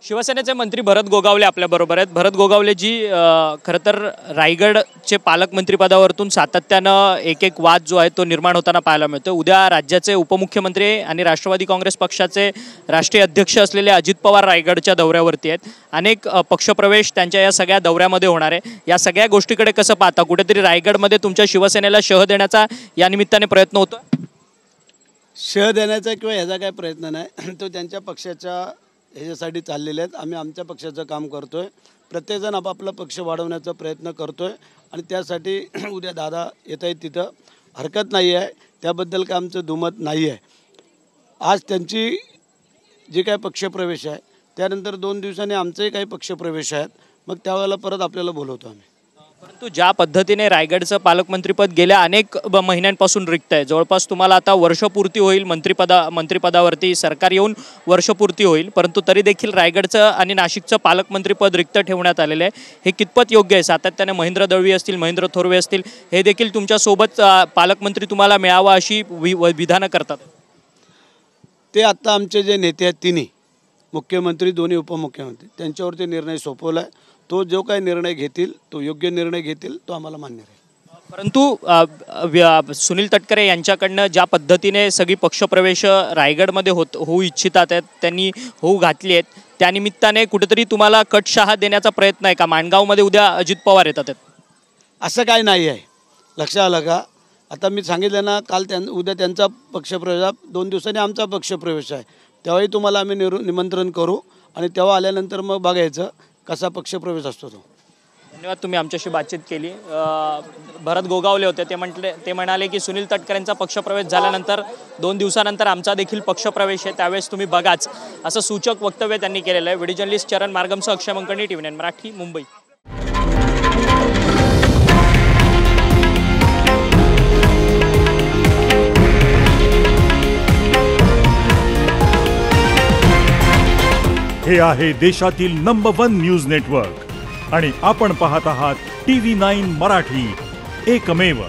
शिवसेनेचे मंत्री भरत गोगावले आपल्याबरोबर आहेत। भरत गोगावले जी खरं तर रायगडचे पालकमंत्रीपदावरून सातत्यानं एक वाद जो आहे तो निर्माण होताना पाहायला मिळतो। उद्या राज्याचे उपमुख्यमंत्री आणि राष्ट्रवादी काँग्रेस पक्षाचे राष्ट्रीय अध्यक्ष असलेले अजित पवार रायगडच्या दौऱ्यावरती आहेत। अनेक पक्षप्रवेश त्यांच्या या सगळ्या दौऱ्यामध्ये होणार आहे। या सगळ्या गोष्टीकडे कसं पाहता? कुठेतरी रायगडमध्ये तुमच्या शिवसेनेला शह देण्याचा या निमित्ताने प्रयत्न होतो? शह देण्याचा किंवा ह्याचा काय प्रयत्न नाही, तो त्यांच्या पक्षाच्या ह्याच्यासाठी चाललेले आहेत। आम्ही आमच्या पक्षाचं काम करतोय, प्रत्येकजण आपापला पक्ष वाढवण्याचा प्रयत्न करतोय आणि त्यासाठी उद्या दादा येत आहेत, तिथं हरकत नाही आहे, त्याबद्दल काय आमचं दुमत नाही आहे। आज त्यांची जे काय पक्षप्रवेश आहे त्यानंतर 2 दिवसांनी आमचेही काही पक्षप्रवेश आहेत, मग त्यावेळेला परत आपल्याला बोलवतो आम्ही। परंतु ज्या पद्धतीने रायगडचं पालकमंत्रीपद गेल्या अनेक महिन्यांपासून रिक्त आहे, जवळपास तुम्हाला आता वर्षपूर्ती होईल मंत्रिपदावरती सरकार येऊन वर्षपूर्ती होईल, परंतु तरी देखील रायगडचं आणि नाशिकचं पालकमंत्रीपद रिक्त ठेवण्यात आलेलं आहे। हे कितपत योग्य आहे? सातत्याने महेंद्र दळवी असतील, महेंद्र थोरवे असतील, हे देखील तुमच्यासोबत पालकमंत्री तुम्हाला मिळावा अशी विधानं करतात। ते आता आमचे जे नेते आहेत तिन्ही मुख्यमंत्री, दोन्ही उपमुख्यमंत्री, त्यांच्यावरती निर्णय सोपवला आहे। तो जो काही निर्णय घेतील, तो योग्य निर्णय घेतील, तो आम्हाला मान्य आहे। परंतु सुनील तटकरे यांच्याकडनं ज्या पद्धतीने सगळी पक्षप्रवेश रायगडमध्ये होऊ इच्छितात आहेत, त्यांनी होऊ घातली आहेत, त्यानिमित्ताने कुठेतरी तुम्हाला कटशहा देण्याचा प्रयत्न आहे का? माणगावमध्ये उद्या अजित पवार येतात आहेत, असं काय नाही आहे, लक्षात आलं का? आता मी सांगितलं ना, उद्या त्यांचा पक्षप्रवेश, 2 दिवसांनी आमचा पक्षप्रवेश आहे, तेव्हाही तुम्हाला आम्ही निमंत्रण करू आणि तेव्हा आल्यानंतर मग बघायचं कसा पक्षप्रवेश असतो तो। धन्यवाद, तुम्ही आमच्याशी बातचीत केली। भरत गोगावले होते, ते म्हणाले की सुनील तटकरेंचा पक्षप्रवेश झाल्यानंतर 2 दिवसानंतर आमचा देखील पक्षप्रवेश आहे, त्यावेळेस तुम्ही बघाच, असं सूचक वक्तव्य त्यांनी केलेलं आहे। व्हिडिओ जर्नलिस्ट चरण मार्गमसह अक्षय मंकणी, TV9 मराठी, मुंबई। हे आहे देशातील नंबर 1 न्यूज नेटवर्क आणि आपण पाहत आहात TV9 मराठी, एकमेव।